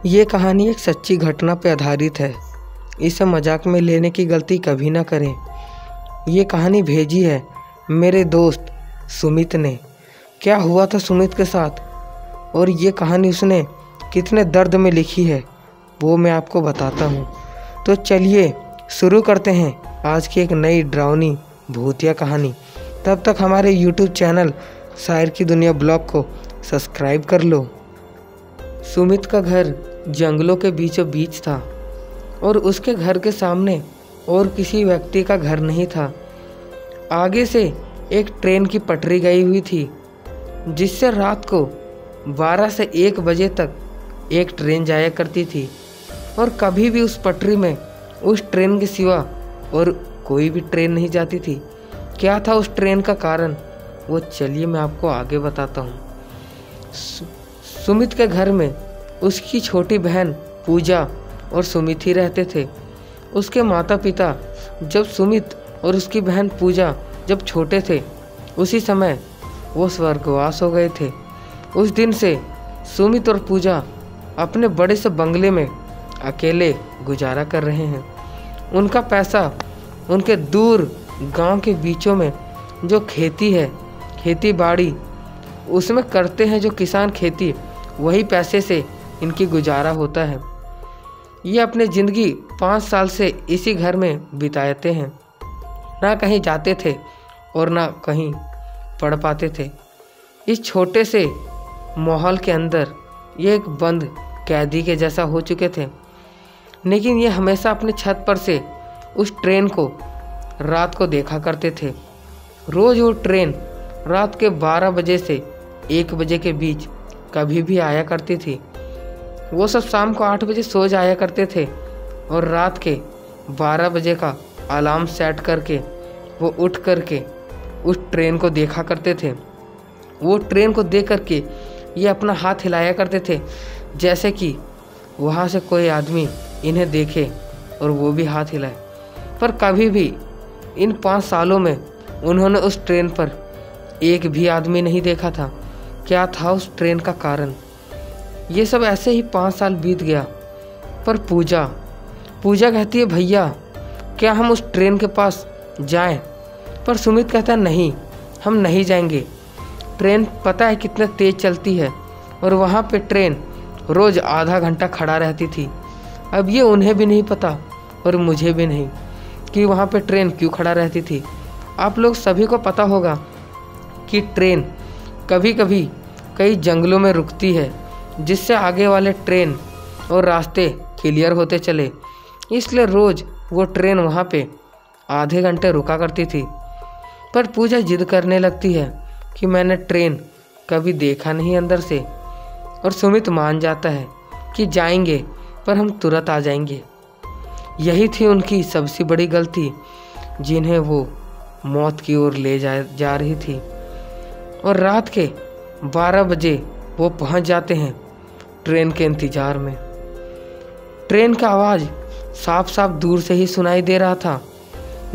ये कहानी एक सच्ची घटना पर आधारित है। इसे मजाक में लेने की गलती कभी ना करें। ये कहानी भेजी है मेरे दोस्त सुमित ने। क्या हुआ था सुमित के साथ और ये कहानी उसने कितने दर्द में लिखी है वो मैं आपको बताता हूँ। तो चलिए शुरू करते हैं आज की एक नई डरावनी भूतिया कहानी। तब तक हमारे YouTube चैनल शायर की दुनिया ब्लॉग को सब्सक्राइब कर लो। सुमित का घर जंगलों के बीचों बीच था और उसके घर के सामने और किसी व्यक्ति का घर नहीं था। आगे से एक ट्रेन की पटरी गई हुई थी जिससे रात को 12 से 1 बजे तक एक ट्रेन जाया करती थी और कभी भी उस पटरी में उस ट्रेन के सिवा और कोई भी ट्रेन नहीं जाती थी। क्या था उस ट्रेन का कारण वो चलिए मैं आपको आगे बताता हूँ। सुमित के घर में उसकी छोटी बहन पूजा और सुमित ही रहते थे। उसके माता पिता जब सुमित और उसकी बहन पूजा जब छोटे थे उसी समय वो स्वर्गवास हो गए थे। उस दिन से सुमित और पूजा अपने बड़े से बंगले में अकेले गुजारा कर रहे हैं। उनका पैसा उनके दूर गांव के बीचों में जो खेती है, खेती बाड़ी उसमें करते हैं जो किसान खेती, वही पैसे से इनकी गुजारा होता है। ये अपने ज़िंदगी 5 साल से इसी घर में बिताते हैं। ना कहीं जाते थे और ना कहीं पढ़ पाते थे। इस छोटे से माहौल के अंदर ये एक बंद कैदी के जैसा हो चुके थे। लेकिन ये हमेशा अपने छत पर से उस ट्रेन को रात को देखा करते थे। रोज़ वो ट्रेन रात के 12 बजे से 1 बजे के बीच कभी भी आया करती थी। वो सब शाम को 8 बजे सो जाया करते थे और रात के 12 बजे का अलार्म सेट करके वो उठ करके उस ट्रेन को देखा करते थे। वो ट्रेन को देख करके ये अपना हाथ हिलाया करते थे जैसे कि वहाँ से कोई आदमी इन्हें देखे और वो भी हाथ हिलाए। पर कभी भी इन 5 सालों में उन्होंने उस ट्रेन पर एक भी आदमी नहीं देखा था। क्या था उस ट्रेन का कारण? ये सब ऐसे ही 5 साल बीत गया। पर पूजा कहती है भैया क्या हम उस ट्रेन के पास जाएं? पर सुमित कहता है नहीं, हम नहीं जाएंगे। ट्रेन पता है कितना तेज़ चलती है और वहाँ पे ट्रेन रोज़ आधा घंटा खड़ा रहती थी। अब ये उन्हें भी नहीं पता और मुझे भी नहीं कि वहाँ पे ट्रेन क्यों खड़ा रहती थी। आप लोग सभी को पता होगा कि ट्रेन कभी कभी कई जंगलों में रुकती है जिससे आगे वाले ट्रेन और रास्ते क्लियर होते चले। इसलिए रोज़ वो ट्रेन वहाँ पे आधे घंटे रुका करती थी। पर पूजा जिद करने लगती है कि मैंने ट्रेन कभी देखा नहीं अंदर से, और सुमित मान जाता है कि जाएंगे पर हम तुरंत आ जाएंगे। यही थी उनकी सबसे बड़ी गलती जिन्हें वो मौत की ओर ले जा रही थी। और रात के 12 बजे वो पहुंच जाते हैं ट्रेन के इंतज़ार में। ट्रेन का आवाज़ साफ साफ दूर से ही सुनाई दे रहा था।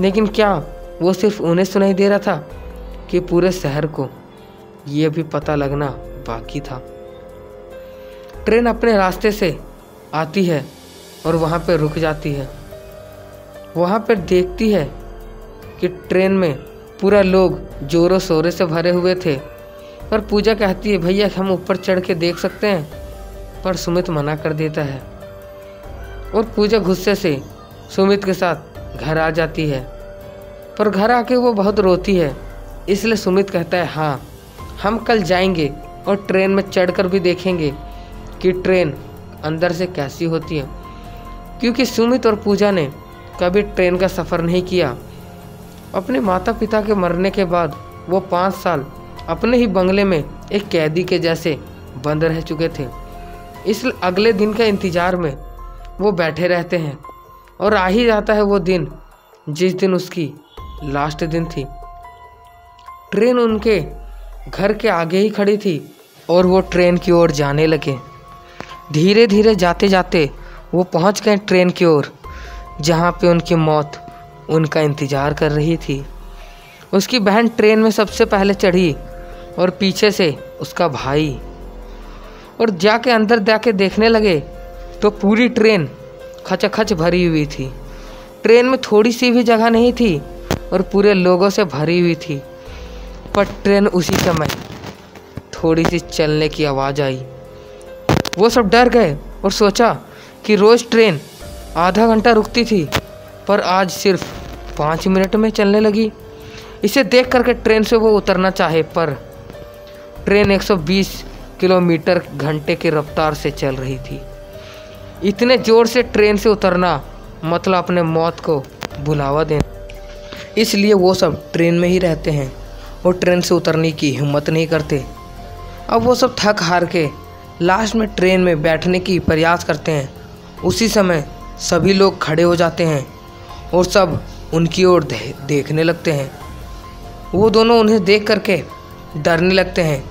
लेकिन क्या वो सिर्फ उन्हें सुनाई दे रहा था कि पूरे शहर को ये भी पता लगना बाकी था। ट्रेन अपने रास्ते से आती है और वहाँ पर रुक जाती है। वहाँ पर देखती है कि ट्रेन में पूरा लोग जोरों शोरों से भरे हुए थे। पर पूजा कहती है भैया हम ऊपर चढ़ के देख सकते हैं, पर सुमित मना कर देता है। और पूजा गुस्से से सुमित के साथ घर आ जाती है। पर घर आके वो बहुत रोती है। इसलिए सुमित कहता है हाँ हम कल जाएंगे और ट्रेन में चढ़कर भी देखेंगे कि ट्रेन अंदर से कैसी होती है। क्योंकि सुमित और पूजा ने कभी ट्रेन का सफ़र नहीं किया। अपने माता पिता के मरने के बाद वो 5 साल अपने ही बंगले में एक कैदी के जैसे बंद रह चुके थे। इसलिए अगले दिन के इंतज़ार में वो बैठे रहते हैं और आ ही जाता है वो दिन जिस दिन उसकी लास्ट दिन थी। ट्रेन उनके घर के आगे ही खड़ी थी और वो ट्रेन की ओर जाने लगे। धीरे धीरे जाते जाते वो पहुंच गए ट्रेन की ओर जहां पे उनकी मौत उनका इंतज़ार कर रही थी। उसकी बहन ट्रेन में सबसे पहले चढ़ी और पीछे से उसका भाई, और जाके अंदर जाके देखने लगे तो पूरी ट्रेन खचाखच भरी हुई थी। ट्रेन में थोड़ी सी भी जगह नहीं थी और पूरे लोगों से भरी हुई थी। पर ट्रेन उसी समय थोड़ी सी चलने की आवाज़ आई। वो सब डर गए और सोचा कि रोज़ ट्रेन आधा घंटा रुकती थी पर आज सिर्फ 5 मिनट में चलने लगी। इसे देख करके ट्रेन से वो उतरना चाहे पर ट्रेन 120 किलोमीटर घंटे की रफ्तार से चल रही थी। इतने ज़ोर से ट्रेन से उतरना मतलब अपने मौत को बुलावा देना। इसलिए वो सब ट्रेन में ही रहते हैं और ट्रेन से उतरने की हिम्मत नहीं करते। अब वो सब थक हार के लास्ट में ट्रेन में बैठने की प्रयास करते हैं। उसी समय सभी लोग खड़े हो जाते हैं और सब उनकी ओर देखने लगते हैं। वो दोनों उन्हें देख करके डरने लगते हैं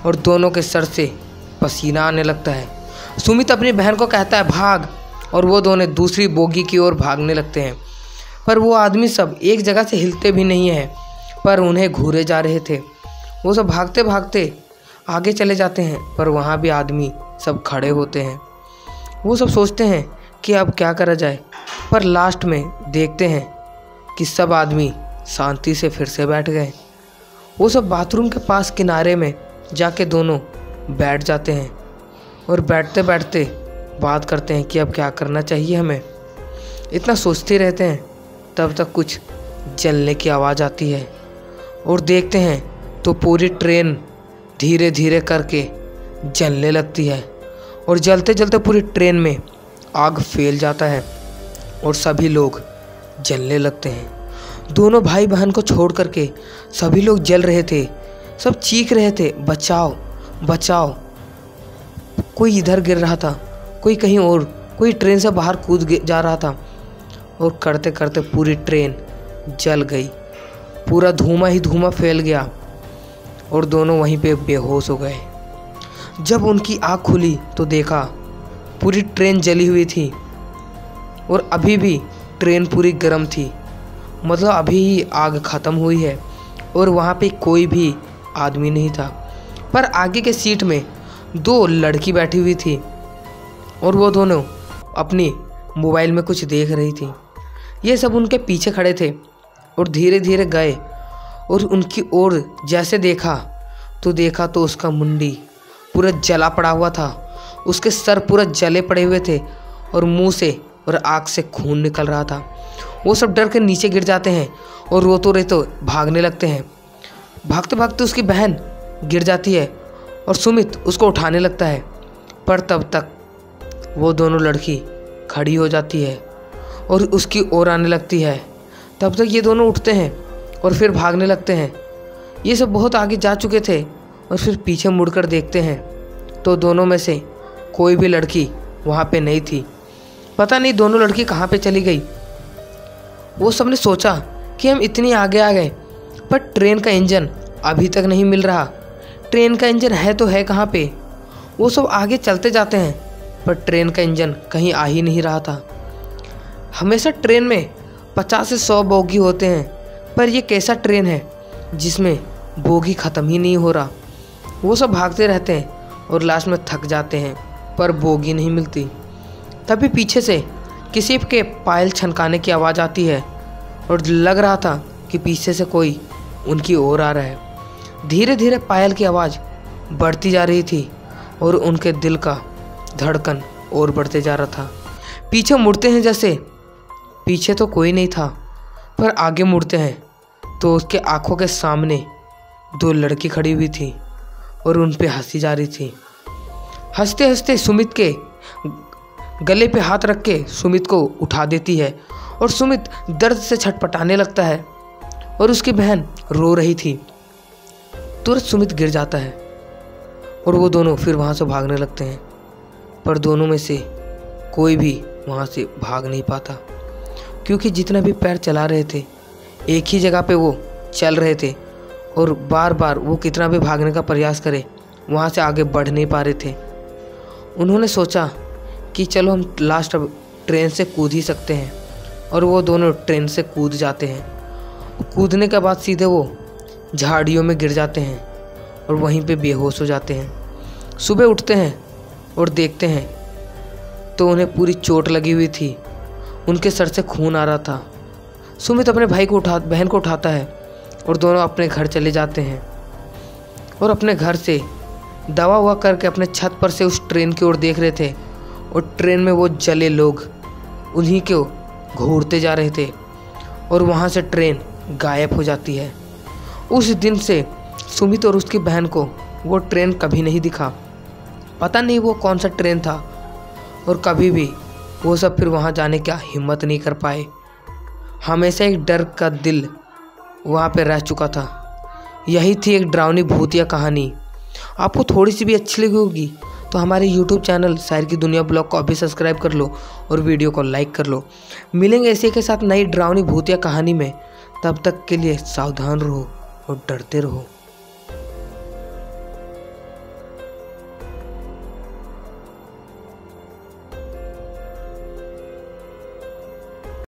और दोनों के सर से पसीना आने लगता है। सुमित अपनी बहन को कहता है भाग, और वो दोनों दूसरी बोगी की ओर भागने लगते हैं। पर वो आदमी सब एक जगह से हिलते भी नहीं हैं पर उन्हें घूरे जा रहे थे। वो सब भागते भागते आगे चले जाते हैं पर वहाँ भी आदमी सब खड़े होते हैं। वो सब सोचते हैं कि अब क्या करा जाए, पर लास्ट में देखते हैं कि सब आदमी शांति से फिर से बैठ गए। वो सब बाथरूम के पास किनारे में जाके दोनों बैठ जाते हैं और बैठते बैठते बात करते हैं कि अब क्या करना चाहिए हमें। इतना सोचते रहते हैं तब तक कुछ जलने की आवाज़ आती है और देखते हैं तो पूरी ट्रेन धीरे धीरे करके जलने लगती है और जलते जलते पूरी ट्रेन में आग फैल जाता है और सभी लोग जलने लगते हैं। दोनों भाई बहन को छोड़ करके सभी लोग जल रहे थे। सब चीख रहे थे बचाओ बचाओ। कोई इधर गिर रहा था, कोई कहीं और, कोई ट्रेन से बाहर कूद जा रहा था और करते करते पूरी ट्रेन जल गई। पूरा धुआं ही धुआं फैल गया और दोनों वहीं पे बेहोश हो गए। जब उनकी आँख खुली तो देखा पूरी ट्रेन जली हुई थी और अभी भी ट्रेन पूरी गर्म थी। मतलब अभी ही आग ख़त्म हुई है और वहाँ पे कोई भी आदमी नहीं था। पर आगे के सीट में 2 लड़की बैठी हुई थी और वो दोनों अपनी मोबाइल में कुछ देख रही थी। ये सब उनके पीछे खड़े थे और धीरे धीरे गए और उनकी ओर जैसे देखा तो उसका मुंडी पूरा जला पड़ा हुआ था। उसके सर पूरा जले पड़े हुए थे और मुंह से और आँख से खून निकल रहा था। वो सब डर के नीचे गिर जाते हैं और रोते रोते भागने लगते हैं। भागते भागते उसकी बहन गिर जाती है और सुमित उसको उठाने लगता है, पर तब तक वो दोनों लड़की खड़ी हो जाती है और उसकी ओर आने लगती है। तब तक ये दोनों उठते हैं और फिर भागने लगते हैं। ये सब बहुत आगे जा चुके थे और फिर पीछे मुड़कर देखते हैं तो दोनों में से कोई भी लड़की वहाँ पे नहीं थी। पता नहीं दोनों लड़की कहाँ पे चली गई। वो सब ने सोचा कि हम इतनी आगे आ गए पर ट्रेन का इंजन अभी तक नहीं मिल रहा। ट्रेन का इंजन है तो है कहाँ पे। वो सब आगे चलते जाते हैं पर ट्रेन का इंजन कहीं आ ही नहीं रहा था। हमेशा ट्रेन में 50 से 100 बोगी होते हैं पर ये कैसा ट्रेन है जिसमें बोगी ख़त्म ही नहीं हो रहा। वो सब भागते रहते हैं और लास्ट में थक जाते हैं पर बोगी नहीं मिलती। तभी पीछे से किसी के पायल छनकाने की आवाज़ आती है और लग रहा था कि पीछे से कोई उनकी ओर आ रहा है। धीरे धीरे पायल की आवाज़ बढ़ती जा रही थी और उनके दिल का धड़कन और बढ़ते जा रहा था। पीछे मुड़ते हैं जैसे पीछे तो कोई नहीं था, पर आगे मुड़ते हैं तो उसके आंखों के सामने 2 लड़की खड़ी हुई थी और उन पे हंसी जा रही थी। हंसते हंसते सुमित के गले पे हाथ रख के सुमित को उठा देती है और सुमित दर्द से छटपटाने लगता है और उसकी बहन रो रही थी। तुरंत सुमित गिर जाता है और वो दोनों फिर वहाँ से भागने लगते हैं, पर दोनों में से कोई भी वहाँ से भाग नहीं पाता क्योंकि जितना भी पैर चला रहे थे एक ही जगह पे वो चल रहे थे और बार बार वो कितना भी भागने का प्रयास करे वहाँ से आगे बढ़ नहीं पा रहे थे। उन्होंने सोचा कि चलो हम लास्ट अब ट्रेन से कूद ही सकते हैं और वो दोनों ट्रेन से कूद जाते हैं। कूदने के बाद सीधे वो झाड़ियों में गिर जाते हैं और वहीं पे बेहोश हो जाते हैं। सुबह उठते हैं और देखते हैं तो उन्हें पूरी चोट लगी हुई थी, उनके सर से खून आ रहा था। सुमित अपने बहन को उठाता है और दोनों अपने घर चले जाते हैं और अपने घर से दवा हुआ करके अपने छत पर से उस ट्रेन की ओर देख रहे थे और ट्रेन में वो जले लोग उन्हीं को घूरते जा रहे थे और वहाँ से ट्रेन गायब हो जाती है। उस दिन से सुमित और उसकी बहन को वो ट्रेन कभी नहीं दिखा। पता नहीं वो कौन सा ट्रेन था और कभी भी वो सब फिर वहाँ जाने की हिम्मत नहीं कर पाए। हमेशा एक डर का दिल वहाँ पे रह चुका था। यही थी एक डरावनी भूतिया कहानी। आपको थोड़ी सी भी अच्छी लगी होगी तो हमारे YouTube चैनल शायर की दुनिया ब्लॉग को अभी सब्सक्राइब कर लो और वीडियो को लाइक कर लो। मिलेंगे इसी के साथ नई डरावनी भूतिया कहानी में। तब तक के लिए सावधान रहो और डरते रहो।